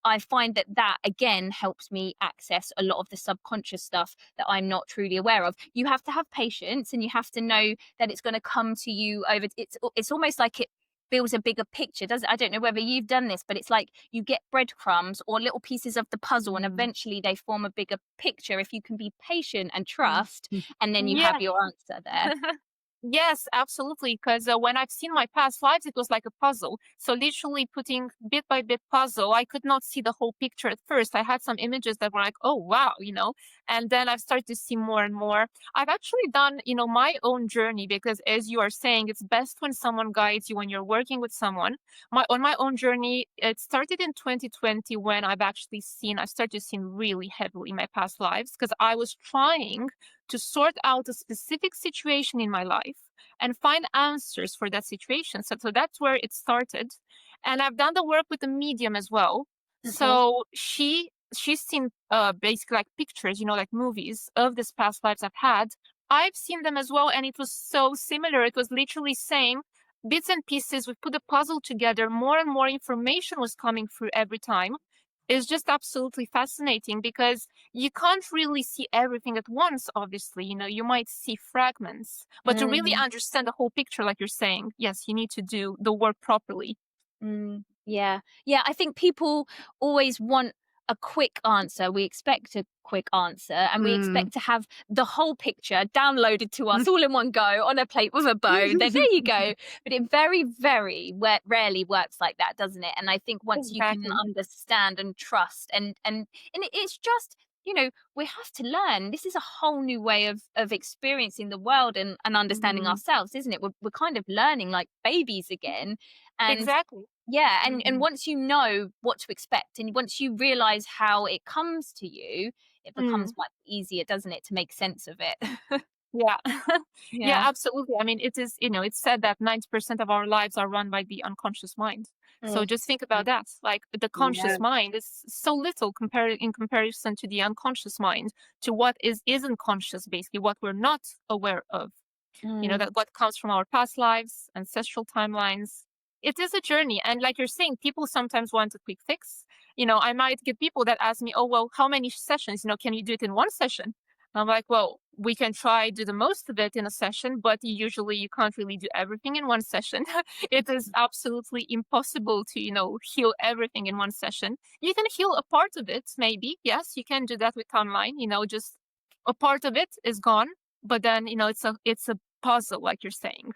I find that again helps me access a lot of the subconscious stuff that I'm not truly aware of. You have to have patience, and you have to know that it's going to come to you over. It's almost like it builds a bigger picture, does it? I don't know whether you've done this, but it's like you get breadcrumbs or little pieces of the puzzle, and eventually they form a bigger picture if you can be patient and trust, and then you have your answer there. Yes, absolutely. Because when I've seen my past lives, it was like a puzzle. So literally putting bit by bit puzzle, I could not see the whole picture at first. I had some images that were like, oh, wow, and then I've started to see more and more. I've actually done, my own journey because as you are saying, it's best when someone guides you when you're working with someone. On my own journey, it started in 2020 when I started to see really heavily my past lives because I was trying to sort out a specific situation in my life and find answers for that situation. So that's where it started. And I've done the work with the medium as well. Okay. So she's seen basically like pictures, like movies of this past lives I've had. I've seen them as well, and it was so similar. It was literally saying bits and pieces. We put the puzzle together. More and more information was coming through every time. It's just absolutely fascinating because you can't really see everything at once, obviously. You might see fragments, but to really understand the whole picture, like you're saying, yes, you need to do the work properly. Yeah. Yeah. I think people always want a quick answer. We expect a quick answer and we expect to have the whole picture downloaded to us all in one go on a plate with a bow. Then there you go. But it very, very rarely works like that, doesn't it? And I think once you can Exactly. understand and trust and it's just, we have to learn. This is a whole new way of experiencing the world and understanding ourselves, isn't it? We're kind of learning like babies again. And Exactly. yeah, and once you know what to expect and once you realize how it comes to you, it becomes Mm. much easier, doesn't it, to make sense of it? Yeah. Yeah, Yeah. absolutely. I mean, it is, it's said that 90% of our lives are run by the unconscious mind. So Mm. just think about that. Like the conscious Yeah. mind is so little compared in comparison to the unconscious mind, to what isn't conscious, basically, what we're not aware of. Mm. That what comes from our past lives, ancestral timelines. It is a journey. And like you're saying, people sometimes want a quick fix. I might get people that ask me, oh, well, how many sessions? Can you do it in one session? I'm like, well, we can try do the most of it in a session, but usually you can't really do everything in one session. It is absolutely impossible to, heal everything in one session. You can heal a part of it, maybe. Yes, you can do that with online, just a part of it is gone, but then, it's a puzzle, like you're saying.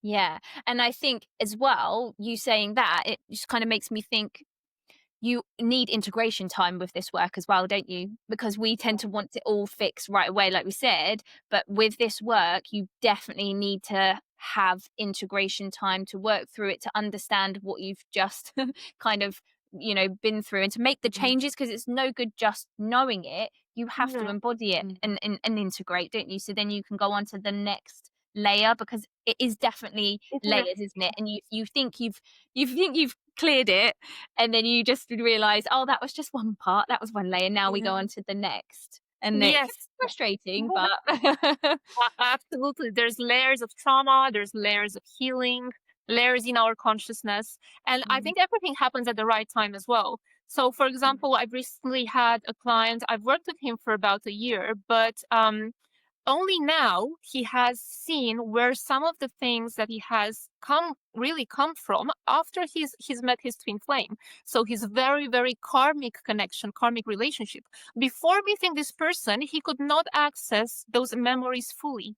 Yeah. And I think as well, you saying that, it just kind of makes me think you need integration time with this work as well, don't you? Because we tend to want it all fixed right away, like we said. But with this work, you definitely need to have integration time to work through it, to understand what you've just kind of, been through and to make the changes, because it's no good just knowing it. You have to No. embody it and integrate, don't you? So then you can go on to the next layer, because it is definitely It is. layers, isn't it? And you think you've cleared it, and then you just realize, oh, that was just one part, that was one layer, now we go on to the next, and it can be Yes. frustrating, but Absolutely. There's layers of trauma, there's layers of healing, layers in our consciousness. And I think everything happens at the right time as well. So, for example, I've recently had a client, I've worked with him for about a year, but only now he has seen where some of the things that he has come from after he's met his twin flame. So his very, very karmic connection, karmic relationship. Before meeting this person, he could not access those memories fully.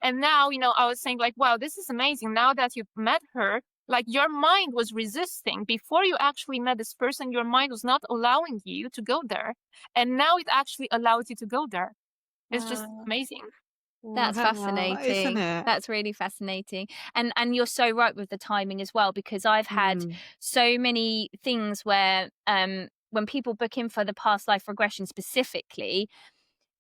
And now, I was saying like, wow, this is amazing. Now that you've met her, like your mind was resisting. Before you actually met this person, your mind was not allowing you to go there. And now it actually allows you to go there. It's just Wow. amazing. That's That's isn't fascinating. it? That's really fascinating. And you're so right with the timing as well, because I've had so many things where when people book in for the past life regression specifically,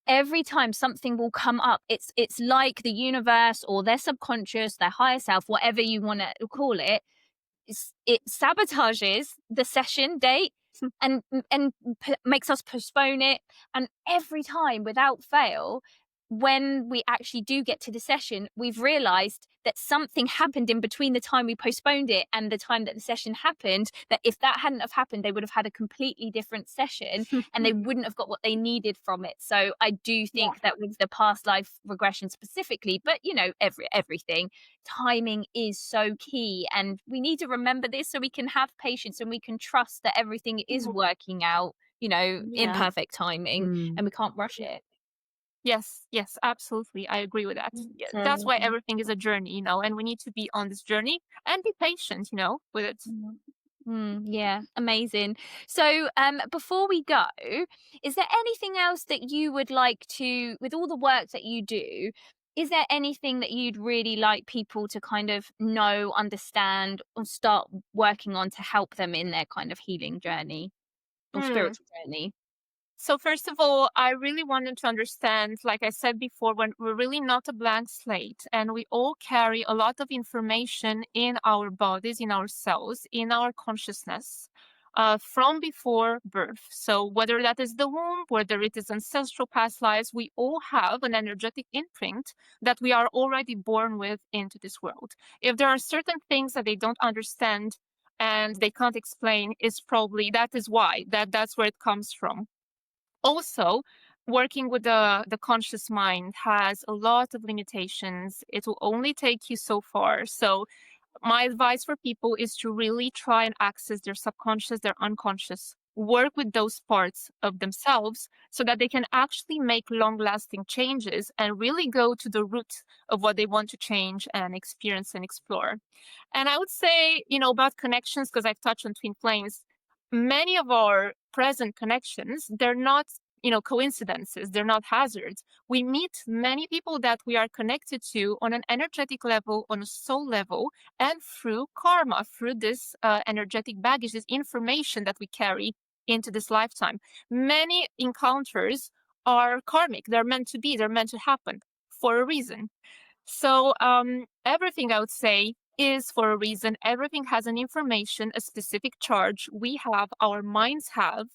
every time something will come up, it's like the universe or their subconscious, their higher self, whatever you want to call it, it sabotages the session date and makes us postpone it. And every time, without fail, when we actually do get to the session, we've realized that something happened in between the time we postponed it and the time that the session happened, that if that hadn't have happened, they would have had a completely different session and they wouldn't have got what they needed from it. So I do think that with the past life regression specifically, but everything, timing is so key, and we need to remember this so we can have patience and we can trust that everything is working out, in Yeah. perfect timing, and we can't rush it. Yes, absolutely. I agree with that. Yeah, that's why everything is a journey, and we need to be on this journey and be patient, with it. Yeah, amazing. So, before we go, is there anything else that you would like to, with all the work that you do, is there anything that you'd really like people to kind of know, understand, or start working on to help them in their kind of healing journey or Mm. spiritual journey? So first of all, I really wanted to understand, like I said before, when we're really not a blank slate and we all carry a lot of information in our bodies, in our cells, in our consciousness. From before birth. So whether that is the womb, whether it is ancestral past lives, we all have an energetic imprint that we are already born with into this world. If there are certain things that they don't understand and they can't explain, is probably that is why that's where it comes from. Also, working with the conscious mind has a lot of limitations. It will only take you so far. So my advice for people is to really try and access their subconscious, their unconscious, work with those parts of themselves so that they can actually make long lasting changes and really go to the root of what they want to change and experience and explore. And I would say, about connections, because I've touched on twin flames, many of our present connections, they're not, coincidences, they're not hazards. We meet many people that we are connected to on an energetic level, on a soul level, and through karma, through this energetic baggage, this information that we carry into this lifetime. Many encounters are karmic. They're meant to be, they're meant to happen for a reason. So everything I would say is for a reason. Everything has an information, a specific charge. We have, our minds have.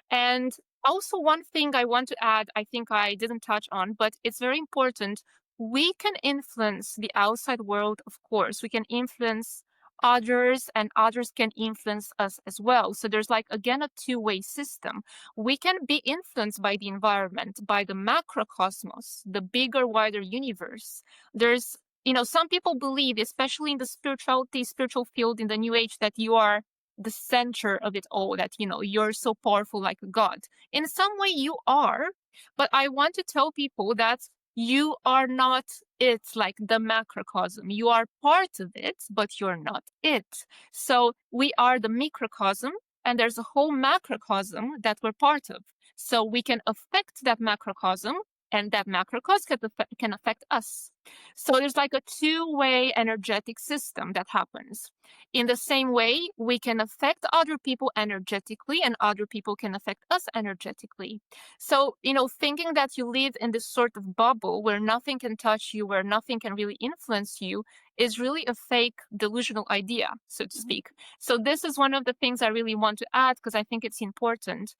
And also one thing I want to add, I think I didn't touch on, but it's very important. We can influence the outside world, of course. We can influence others and others can influence us as well. So there's again, a two-way system. We can be influenced by the environment, by the macrocosmos, the bigger, wider universe. There's, some people believe, especially in the spiritual field, in the new age, that you are the center of it all, that, you're so powerful like a god. In some way you are, but I want to tell people that you are not it, like the macrocosm. You are part of it, but you're not it. So we are the microcosm, and there's a whole macrocosm that we're part of. So we can affect that macrocosm, and that macrocosm can affect us. So there's a two-way energetic system that happens. In the same way, we can affect other people energetically, and other people can affect us energetically. So, thinking that you live in this sort of bubble where nothing can touch you, where nothing can really influence you, is really a fake delusional idea, so to speak. So this is one of the things I really want to add, because I think it's important.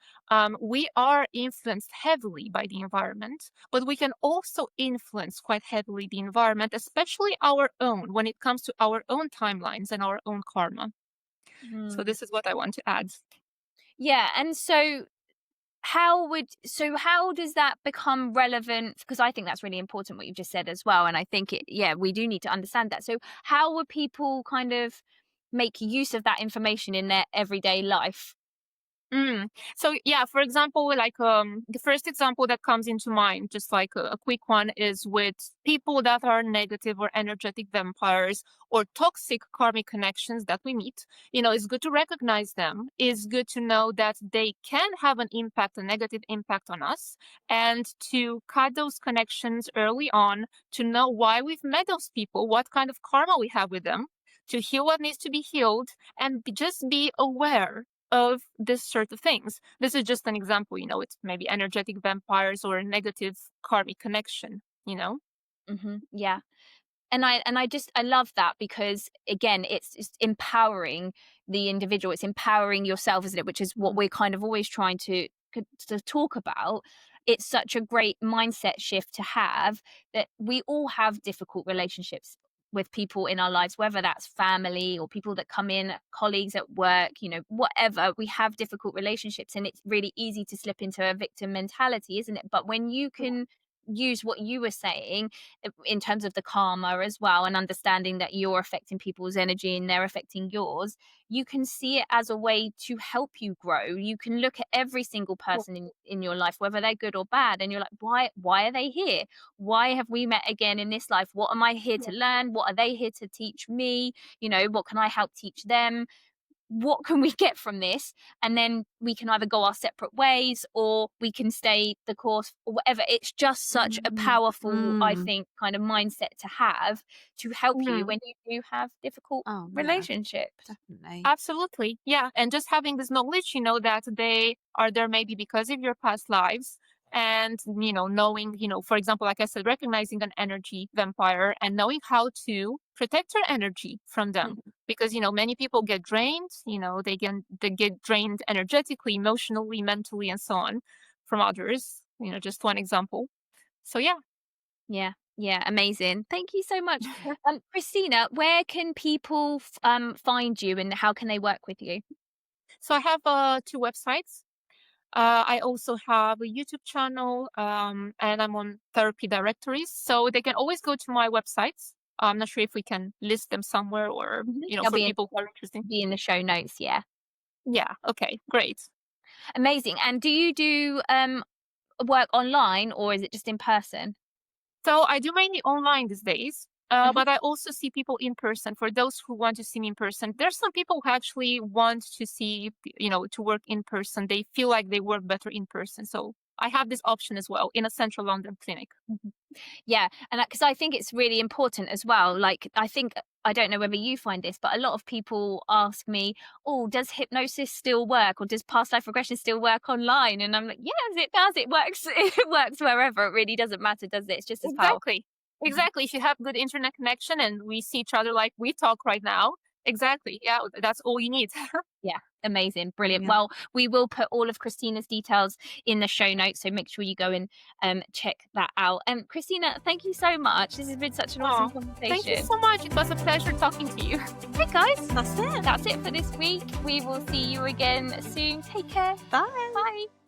We are influenced heavily by the environment, but we can also influence quite heavily the environment, especially our own, when it comes to our own timelines and our own karma. So this is what I want to add. Yeah, and so how does that become relevant? Because I think that's really important what you've just said as well, and I think we do need to understand that. So how would people kind of make use of that information in their everyday life? So yeah, for example, the first example that comes into mind, just a quick one, is with people that are negative or energetic vampires or toxic karmic connections that we meet. It's good to recognize them. It's good to know that they can have an impact, a negative impact on us, and to cut those connections early on, to know why we've met those people, what kind of karma we have with them, to heal what needs to be healed, and just be aware of this sort of things. This is just an example, it's maybe energetic vampires or a negative karmic connection, Yeah. And I love that, because again, it's empowering the individual, it's empowering yourself, isn't it? Which is what we're kind of always trying to talk about. It's such a great mindset shift to have, that we all have difficult relationships with people in our lives, whether that's family or people that come in, colleagues at work, whatever. We have difficult relationships, and it's really easy to slip into a victim mentality, isn't it? But when you can use what you were saying in terms of the karma as well, and understanding that you're affecting people's energy and they're affecting yours, you can see it as a way to help you grow. You can look at every single person in your life, whether they're good or bad, and you're like, why are they here? Why have we met again in this life? What am I here to learn? What are they here to teach me? You know, what can I help teach them? What can we get from this? And then we can either go our separate ways, or we can stay the course, or whatever. It's just such a powerful, I think, kind of mindset to have, to help you when you do have difficult relationships. Definitely. Absolutely. Yeah. And just having this knowledge, you know, that they are there maybe because of your past lives. And, you know, knowing, you know, for example, like I said, recognizing an energy vampire and knowing how to protect your energy from them. Because, you know, many people get drained, you know, they get drained energetically, emotionally, mentally, and so on from others, you know, just one example. So, yeah. Yeah, amazing. Thank you so much. Christina, where can people find you, and how can they work with you? So I have 2 websites. I also have a YouTube channel, and I'm on therapy directories. So they can always go to my websites. I'm not sure if we can list them somewhere, or, you know, They'll for people who are interested. be in the show notes. Yeah. Yeah. Okay. Great. Amazing. And do you do work online, or is it just in person? So I do mainly online these days, but I also see people in person. For those who want to see me in person, there's some people who actually want to see, you know, to work in person. They feel like they work better in person. So I have this option as well in a central London clinic. Yeah, and because I think it's really important as well. Like, I don't know whether you find this, but a lot of people ask me, "Oh, does hypnosis still work, or does past life regression still work online?" And I'm like, "Yes, it does. It works. It works wherever. It really doesn't matter, does it? It's just as powerful." Exactly. If you have good internet connection and we see each other like we talk right now, exactly. Yeah, that's all you need. Yeah, amazing, brilliant. Yeah. Well, we will put all of Christina's details in the show notes, so make sure you go and check that out. And Christina, thank you so much. This has been such an awesome conversation. Thank you so much. It was a pleasure talking to you. Hey guys, That's it. that's it for this week. We will see you again soon. Take care. Bye. Bye.